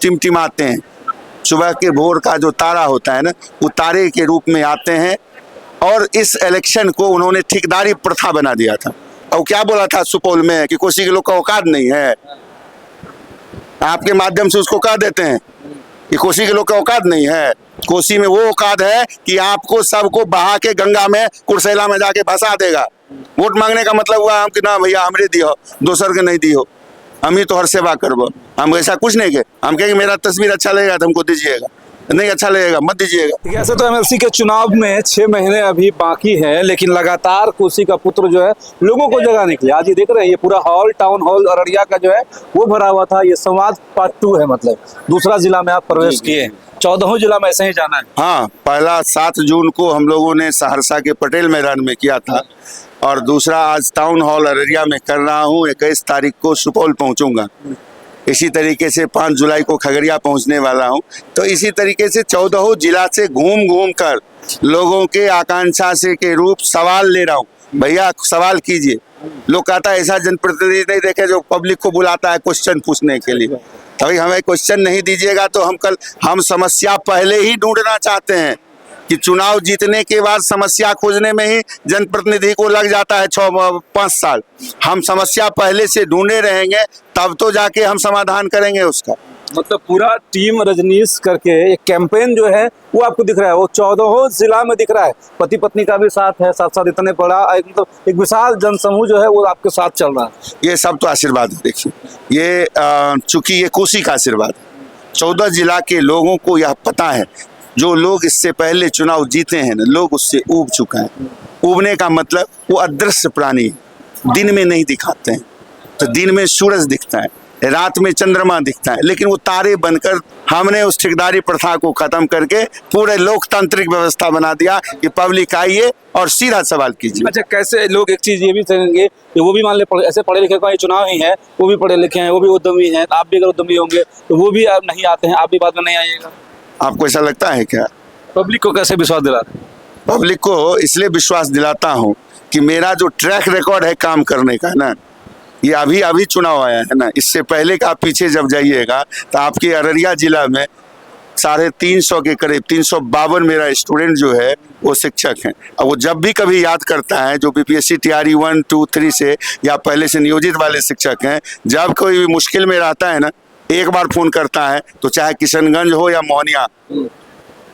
टिमटिमाते हैं। सुबह के भोर का जो तारा होता है ना, वो तारे के रूप में आते हैं। और इस इलेक्शन को उन्होंने ठेकेदारी प्रथा बना दिया था। और क्या बोला था सुपौल में कि कोसी के लोग का औकात नहीं है। आपके माध्यम से उसको कह देते हैं कि कोसी के लोग का औकात नहीं है। कोसी में वो औकात है कि आपको सबको बहा के गंगा में कुर्सेला में जाके भसा देगा। वोट मांगने का मतलब हुआ हम कि ना भैया हमरे दियो, दोसर के नहीं दियो, हम ही तो हर सेवा करबो। हम ऐसा कुछ नहीं के हम कहेंगे मेरा तस्वीर अच्छा लगेगा तो हमको दीजिएगा, नहीं अच्छा लगेगा मत दीजिएगा। ऐसे तो एमएलसी के चुनाव में 6 महीने अभी बाकी हैं, लेकिन लगातार कोसी का पुत्र जो है लोगों को जगाने के लिए, आज ये देख रहे हैं ये पूरा हॉल, टाउन हॉल अररिया का जो है वो भरा हुआ था। ये संवाद पार्ट 2 है, मतलब दूसरा जिला में आप प्रवेश किए, 14 जिला में ऐसे ही जाना है। हाँ, पहला 7 जून को हम लोगों ने सहरसा के पटेल मैदान में किया था और दूसरा आज टाउन हॉल अररिया में कर रहा हूँ। 21 तारीख को सुपौल पहुँचूंगा। इसी तरीके से 5 जुलाई को खगड़िया पहुंचने वाला हूं। तो इसी तरीके से 14 जिला से घूम घूम कर लोगों के आकांक्षा से के रूप सवाल ले रहा हूं। भैया सवाल कीजिए। लोग कहता है ऐसा जनप्रतिनिधि नहीं देखे जो पब्लिक को बुलाता है क्वेश्चन पूछने के लिए। तभी हमें क्वेश्चन नहीं दीजिएगा तो हम समस्या पहले ही ढूंढना चाहते हैं कि चुनाव जीतने के बाद समस्या खोजने में ही जनप्रतिनिधि को लग जाता है 6-5 साल। हम समस्या पहले से ढूंढे रहेंगे तब तो जाके हम समाधान करेंगे उसका। मतलब पूरा टीम रजनीश करके एक कैंपेन जो है वो आपको दिख रहा है, वो 14 जिला में दिख रहा है। पति पत्नी का भी साथ है, साथ साथ इतने बड़ा मतलब एक विशाल जनसमूह जो है वो आपके साथ चल रहा है। ये सब तो आशीर्वाद है। देखिए ये चूंकि ये कोसी का आशीर्वाद है। 14 जिला के लोगों को यह पता है, जो लोग इससे पहले चुनाव जीते हैं ना, लोग उससे ऊब चुका है। ऊबने का मतलब वो अदृश्य प्राणी है, दिन में नहीं दिखाते हैं। तो दिन में सूरज दिखता है, रात में चंद्रमा दिखता है, लेकिन वो तारे बनकर हमने उस ठेकेदारी प्रथा को खत्म करके पूरे लोकतांत्रिक व्यवस्था बना दिया कि पब्लिक आइए और सीधा सवाल कीजिए। अच्छा, कैसे लोग एक चीज ये भी कहेंगे कि वो भी मान ले ऐसे पढ़े लिखे का ये चुनाव ही है, वो भी पढ़े लिखे हैं, वो भी उद्यमी हैं, आप भी अगर उद्यमी होंगे तो वो भी आप नहीं आते हैं, आप भी बाद में नहीं आइएगा। आपको ऐसा लगता है क्या? पब्लिक को कैसे विश्वास दिलाते हैं? पब्लिक को इसलिए विश्वास दिलाता हूँ कि मेरा जो ट्रैक रिकॉर्ड है काम करने का ना, ये अभी चुनाव आया है ना। इससे पहले का आप पीछे जब जाइएगा तो आपके अररिया जिला में 350 के करीब 352 मेरा स्टूडेंट जो है वो शिक्षक हैं। और वो जब भी कभी याद करता है, जो बीपीएससी तैयारी 1, 2, 3 से या पहले से नियोजित वाले शिक्षक हैं, जब कोई मुश्किल में रहता है ना, एक बार फोन करता है तो चाहे किशनगंज हो या मोहनिया,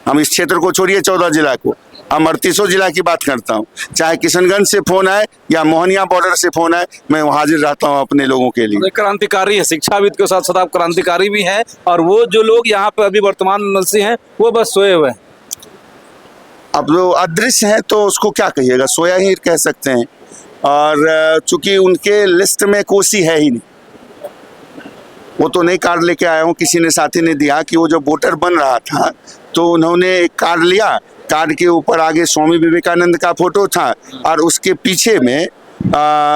हम इस क्षेत्र को छोड़िए 14 जिला को, हम 38 जिला की बात करता हूँ, चाहे किशनगंज से फोन आए या मोहनिया बॉर्डर से फोन आए, मैं हाजिर रहता हूँ अपने लोगों के लिए। क्रांतिकारी है, शिक्षाविद के साथ साथ आप क्रांतिकारी भी हैं। और वो जो लोग यहाँ पे अभी वर्तमान एमएलसी हैं वो बस सोए हुए हैं। अब जो अदृश्य है तो उसको क्या कहिएगा, सोया ही कह सकते हैं। और चूंकि उनके लिस्ट में कोसी है ही नहीं, वो तो नहीं कार्ड लेके आया हूँ, किसी ने साथी ने दिया कि वो जो वोटर बन रहा था तो उन्होंने एक कार्ड लिया, कार्ड के ऊपर आगे स्वामी विवेकानंद का फोटो था और उसके पीछे में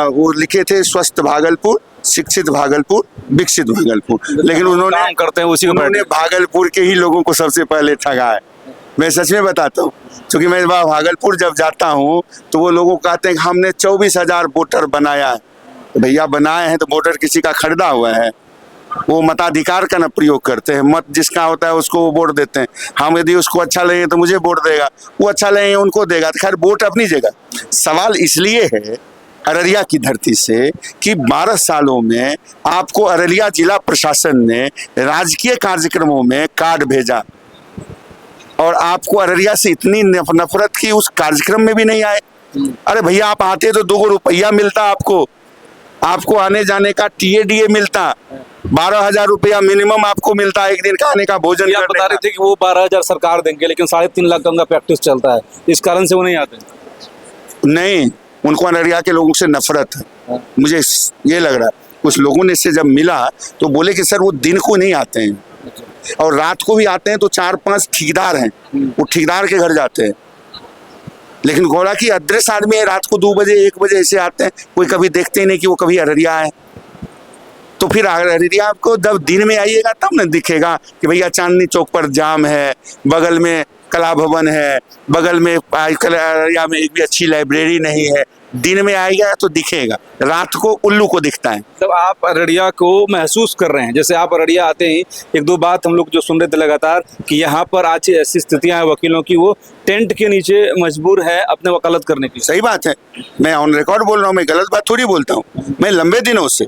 वो लिखे थे स्वस्थ भागलपुर, शिक्षित भागलपुर, विकसित भागलपुर। लेकिन उन्होंने करते हैं उसी उन्होंने भागलपुर के ही लोगों को सबसे पहले ठगा है। मैं सच में बताता हूँ, क्योंकि मैं भागलपुर जब जाता हूँ तो वो लोगों को कहते हैं कि हमने 24,000 वोटर बनाया है। तो भैया बनाए हैं तो वोटर किसी का खरीदा हुआ है। वो मताधिकार का ना प्रयोग करते हैं, मत जिसका होता है उसको वो वोट देते हैं। हम यदि उसको अच्छा लगे तो मुझे वोट देगा, वो अच्छा लगे उनको देगा। तो खैर वोट अपनी जगह। सवाल इसलिए है अररिया की धरती से कि 12 सालों में आपको अररिया जिला प्रशासन ने राजकीय कार्यक्रमों में कार्ड भेजा और आपको अररिया से इतनी नफरत की उस कार्यक्रम में भी नहीं आए। अरे भैया आप आते तो 2 रुपया मिलता, आपको आने जाने का टीएडीए मिलता, 12,000 रुपया मिनिमम आपको मिलता है एक दिन का आने का भोजन। आप बता रहे थे कि वो 12,000 सरकार देंगे, लेकिन 3.5 लाख का उनका प्रैक्टिस चलता है, इस कारण से वो नहीं आते। नहीं, उनको अररिया के लोगों से नफरत है। मुझे ये लग रहा है कुछ लोगों ने इससे जब मिला तो बोले कि सर वो दिन को नहीं आते हैं और रात को भी आते हैं, तो 4-5 ठेकेदार हैं, वो ठेकेदार के घर जाते हैं। लेकिन गोला की अदृश्य आदमी है, रात को 2 बजे 1 बजे ऐसे आते हैं, कोई कभी देखते ही नहीं कि वो कभी अररिया है। तो फिर अररिया को जब दिन में आइएगा तब न दिखेगा कि भैया चांदनी चौक पर जाम है, बगल में कला भवन है, बगल में अररिया में एक भी अच्छी लाइब्रेरी नहीं है, दिन में आएगा तो दिखेगा, रात को उल्लू को दिखता है। तब आप अररिया को महसूस कर रहे हैं, जैसे आप अररिया आते ही एक दो बात हम लोग जो सुन रहे थे लगातार कि यहाँ पर आज ऐसी स्थितियां हैं वकीलों की, वो टेंट के नीचे मजबूर है अपने वकालत करने की। सही बात है, मैं ऑन रिकॉर्ड बोल रहा हूँ, मैं गलत बात थोड़ी बोलता हूँ। मैं लंबे दिनों से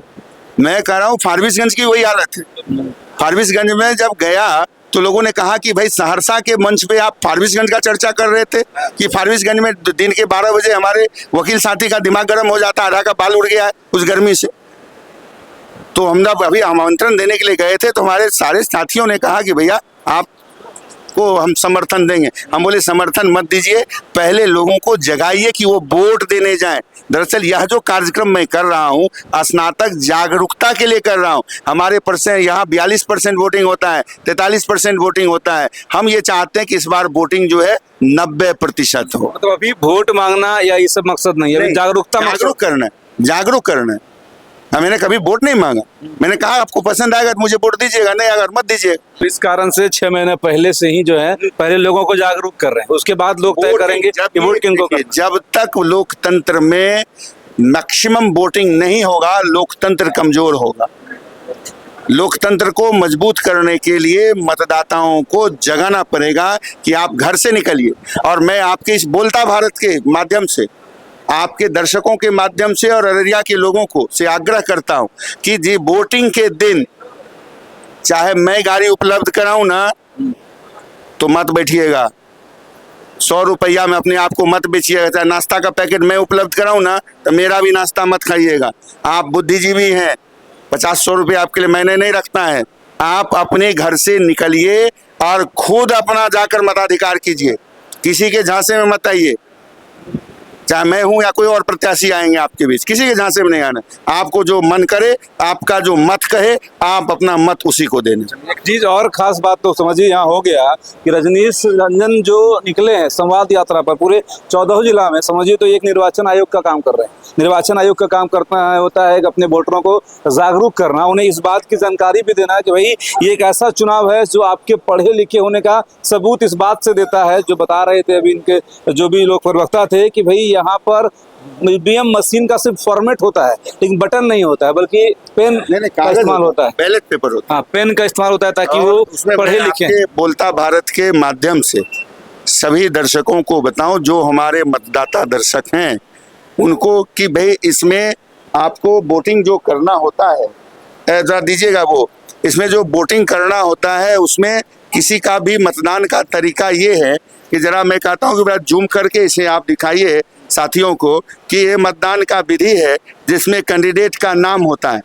मैं कह रहा हूँ, फारबिसगंज की वही हालत है। फारबिसगंज में जब गया तो लोगों ने कहा कि भाई सहरसा के मंच पे आप फारबिसगंज का चर्चा कर रहे थे कि फारबिसगंज में दिन के 12 बजे हमारे वकील साथी का दिमाग गर्म हो जाता, आधा का बाल उड़ गया है उस गर्मी से। तो हम जब अभी आमंत्रण देने के लिए गए थे तो हमारे सारे साथियों ने कहा कि भैया आपको हम समर्थन देंगे। हम बोले समर्थन मत दीजिए, पहले लोगों को जगाइए कि वो वोट देने जाएं। दरअसल यह जो कार्यक्रम मैं कर रहा हूँ स्नातक जागरूकता के लिए कर रहा हूँ। हमारे परसेंट यहाँ 42% वोटिंग होता है, 43% वोटिंग होता है। हम ये चाहते हैं कि इस बार वोटिंग जो है 90% हो। मतलब अभी वोट मांगना या ये सब मकसद नहीं है, अभी जागरूकता जागरूक करना है, जागरूक करना है। मैंने कभी वोट नहीं मांगा, मैंने कहा आपको पसंद आएगा तो मुझे वोट दीजिएगा, नहीं अगर मत दीजिएगा। इस कारण से 6 महीने पहले से ही जो है पहले लोगों को जागरूक कर रहे हैं, उसके बाद लोग तय करेंगे कि वोट किनको करना। जब तक लोकतंत्र में मैक्सिमम वोटिंग नहीं होगा लोकतंत्र कमजोर होगा। लोकतंत्र को मजबूत करने के लिए मतदाताओं को जगाना पड़ेगा कि आप घर से निकलिए। और मैं आपके इस बोलता भारत के माध्यम से, आपके दर्शकों के माध्यम से और अररिया के लोगों को से आग्रह करता हूं कि जी वोटिंग के दिन चाहे मैं गाड़ी उपलब्ध कराऊं ना तो मत बैठिएगा। 100 रुपया में अपने आप को मत बेचिएगा। चाहे नाश्ता का पैकेट मैं उपलब्ध कराऊं ना तो मेरा भी नाश्ता मत खाइएगा। आप बुद्धिजीवी हैं, 50-100 रुपये आपके लिए मैंने नहीं रखना है। आप अपने घर से निकलिए और खुद अपना जाकर मताधिकार कीजिए, किसी के झांसे में मत आइए। चाहे मैं हूं या कोई और प्रत्याशी आएंगे आपके बीच, किसी के झांसे में नहीं आना। आपको जो मन करे, आपका जो मत कहे, आप अपना मत उसी को देना। एक चीज और खास बात तो समझिए यहाँ हो गया कि रजनीश रंजन जो निकले हैं संवाद यात्रा पर पूरे 14 जिला में, समझिए तो एक निर्वाचन आयोग का काम कर रहे हैं। निर्वाचन आयोग का काम करना होता है अपने वोटरों को जागरूक करना, उन्हें इस बात की जानकारी भी देना कि भाई ये एक ऐसा चुनाव है जो आपके पढ़े लिखे होने का सबूत इस बात से देता है। जो बता रहे थे अभी इनके जो भी लोग प्रवक्ता थे कि भाई यहाँ पर ईवीएम मशीन का सिर्फ फॉर्मेट होता है लेकिन बटन नहीं होता है, बल्कि पेन का इस्तेमाल होता है, बैलेट पेपर होता है। हाँ, पेन का इस्तेमाल होता है ताकि वो पढ़े लिखे। बोलता भारत के माध्यम से सभी दर्शकों को बताऊं, जो हमारे मतदाता दर्शक हैं उनको, कि भाई इसमें आपको वोटिंग जो करना होता है, जरा दीजिएगा वो, इसमें जो वोटिंग करना होता है उसमें किसी का भी मतदान का तरीका ये है कि जरा मैं कहता हूँ कि बड़ा जूम करके इसे आप दिखाइए साथियों को कि ये मतदान का विधि है जिसमें कैंडिडेट का नाम होता है,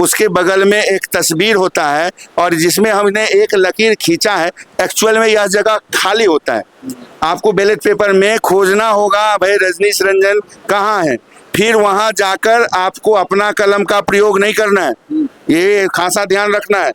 उसके बगल में एक तस्वीर होता है और जिसमें हमने एक लकीर खींचा है। एक्चुअल में यह जगह खाली होता है, आपको बैलेट पेपर में खोजना होगा भाई रजनीश रंजन कहाँ है, फिर वहां जाकर आपको अपना कलम का प्रयोग नहीं करना है। ये खासा ध्यान रखना है,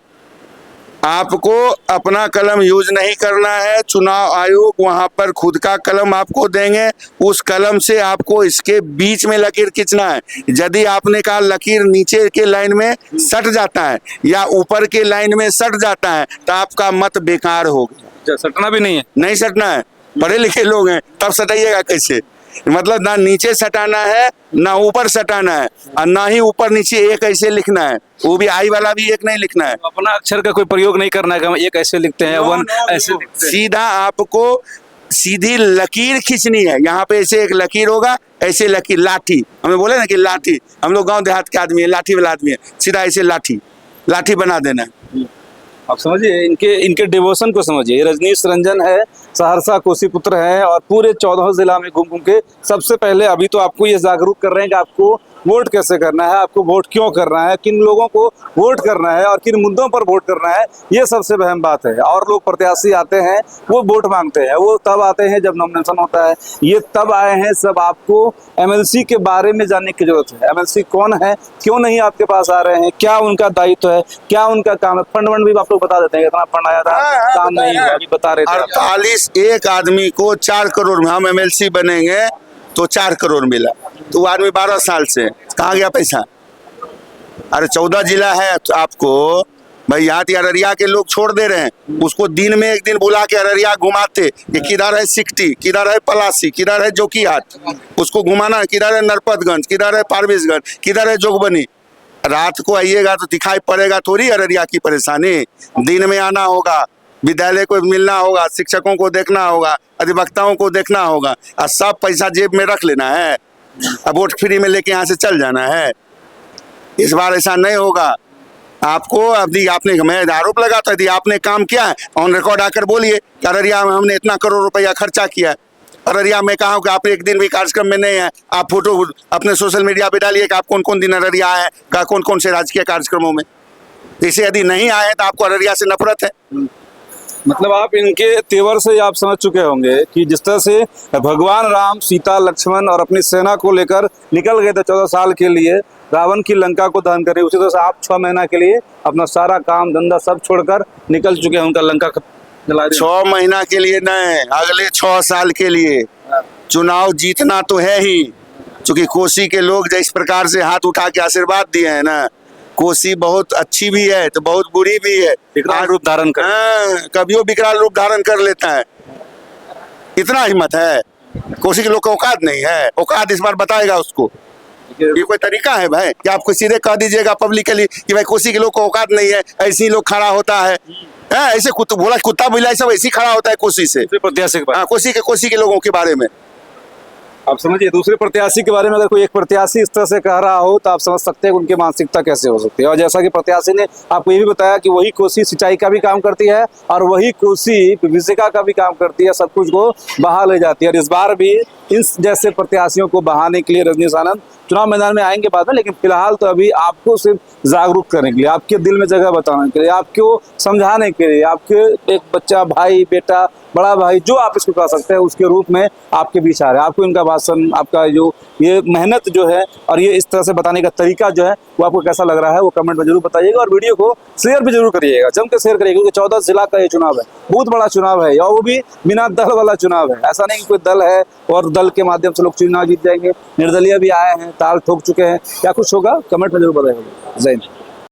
आपको अपना कलम यूज नहीं करना है। चुनाव आयोग वहां पर खुद का कलम आपको देंगे, उस कलम से आपको इसके बीच में लकीर खींचना है। यदि आपने कहा लकीर नीचे के लाइन में सट जाता है या ऊपर के लाइन में सट जाता है तो आपका मत बेकार हो गया। सटना भी नहीं है, नहीं सटना है, पढ़े लिखे लोग हैं, तब सटाइएगा कैसे? मतलब ना नीचे सटाना है ना ऊपर सटाना है और ना ही ऊपर नीचे एक ऐसे लिखना है, वो भी आई वाला भी एक नहीं लिखना है। अपना अक्षर का कोई प्रयोग नहीं करना है कि हम एक ऐसे लिखते हैं, वन ऐसे लिखते हैं। सीधा आपको सीधी लकीर खींचनी है। यहाँ पे ऐसे एक लकीर होगा, ऐसे लकीर, लाठी, हमें बोले ना कि लाठी, हम लोग गांव देहात के आदमी है, लाठी वाला आदमी है, सीधा ऐसे लाठी बना देना है। आप समझिए इनके डिवोशन को समझिए। रजनीश रंजन है, सहरसा कोसी पुत्र है और पूरे 14 जिला में घूम घूम के सबसे पहले अभी तो आपको ये जागरूक कर रहे हैं कि आपको वोट कैसे करना है, आपको वोट क्यों करना है, किन लोगों को वोट करना है और किन मुद्दों पर वोट करना है, ये सबसे अहम बात है। और लोग प्रत्याशी आते हैं, वो वोट मांगते हैं, वो तब आते हैं जब नॉमिनेशन होता है, ये तब आए हैं सब आपको एमएलसी के बारे में जानने की जरूरत है। एमएलसी कौन है, क्यों नहीं आपके पास आ रहे हैं, क्या उनका दायित्व है, क्या उनका काम है। फंड भी आप लोग बता देते हैं कितना फंड आया था, काम नहीं हुआ, अभी बता रहे थे। 48 एक आदमी को 4 करोड़ में हम एमएलसी बनेंगे तो 4 करोड़ मिला, तो आदमी 12 साल से कहाँ गया पैसा? अरे 14 जिला है, तो आपको भाई यहाँ की अररिया के लोग छोड़ दे रहे हैं, उसको दिन में एक दिन बुला के अररिया घुमाते कि किधर है सिकटी, किधर है पलासी, किधर है जोकीहाट, उसको घुमाना, किधर है नरपतगंज, किधर है फारबिसगंज, किधर है जोगबनी। रात को आइएगा तो दिखाई पड़ेगा थोड़ी अररिया की परेशानी। दिन में आना होगा, विद्यालय को मिलना होगा, शिक्षकों को देखना होगा, अधिवक्ताओं को देखना होगा, और सब पैसा जेब में रख लेना है, अब वोट फ्री में लेके यहाँ से चल जाना है। इस बार ऐसा नहीं होगा। आपको अभी आपने, मैं आरोप लगाता यदि आपने काम किया है ऑन रिकॉर्ड आकर बोलिए कि अररिया में हमने इतना करोड़ रुपया खर्चा किया है। अररिया में कहा कि आप एक दिन भी कार्यक्रम में नहीं है, आप फोटो अपने सोशल मीडिया पे डालिए कि आप कौन कौन दिन अररिया आए हैं, कौन कौन से राजकीय कार्यक्रमों में। इसे यदि नहीं आए तो आपको अररिया से नफरत है। मतलब आप इनके तेवर से आप समझ चुके होंगे कि जिस तरह से भगवान राम, सीता, लक्ष्मण और अपनी सेना को लेकर निकल गए थे 14 साल के लिए रावण की लंका को दहन करे, उसी तरह से आप 6 महीना के लिए अपना सारा काम धंधा सब छोड़कर निकल चुके हैं उनका लंका जला देने। 6 महीना के लिए नहीं, अगले 6 साल के लिए चुनाव जीतना तो है ही। क्योंकि कोसी के लोग जिस प्रकार से हाथ उठा के आशीर्वाद दिए हैं ना, कोसी बहुत अच्छी भी है तो बहुत बुरी भी है। विकराल रूप धारण कर, कभी वो विकराल रूप धारण कर लेता है। इतना हिम्मत है, कोसी के लोग का औकात नहीं है। औकात इस बार बताएगा उसको। ये कोई तरीका है भाई कि आपको सीधे कह दीजिएगा पब्लिकली कि भाई कोसी के लोग को औकात नहीं है, ऐसे ही लोग खड़ा होता है। ऐसे कुत्ता बिलाई सब ऐसे ही खड़ा होता है कोसी से। प्रत्याशी के कोसी के लोगों के बारे में आप समझिए। दूसरे प्रत्याशी के बारे में अगर कोई एक प्रत्याशी इस तरह से कह रहा हो तो आप समझ सकते हैं उनकी मानसिकता कैसे हो सकती है। और जैसा कि प्रत्याशी ने आपको ये भी बताया कि वही कोसी सिंचाई का भी काम करती है और वही कोसी विभीषिका का भी काम करती है, सब कुछ को बहा ले जाती है। और इस बार भी इस जैसे प्रत्याशियों को बहाने के लिए रजनीश आनंद चुनाव मैदान में आएंगे बाद में, लेकिन फिलहाल तो अभी आपको सिर्फ जागरूक करने के लिए, आपके दिल में जगह बताने के लिए, आपको समझाने के लिए, आपके एक बच्चा, भाई, बेटा, बड़ा भाई, जो आप इसको कह सकते हैं, उसके रूप में आपके बीच आ रहे हैं। आपको इनका भाषण, आपका जो ये मेहनत जो है और ये इस तरह से बताने का तरीका जो है वो आपको कैसा लग रहा है, वो कमेंट में जरूर बताइएगा। और वीडियो को शेयर भी जरूर करिएगा, जम के शेयर करिएगा, क्योंकि 14 जिला का ये चुनाव है, बहुत बड़ा चुनाव है और वो भी बिना दल वाला चुनाव है। ऐसा नहीं कि कोई दल है और दल के माध्यम से लोग चुनाव जीत जाएंगे। निर्दलीय भी आए हैं, ताल ठोक चुके हैं। क्या कुछ होगा कमेंट में जरूर बताइएगा। जय हिंद।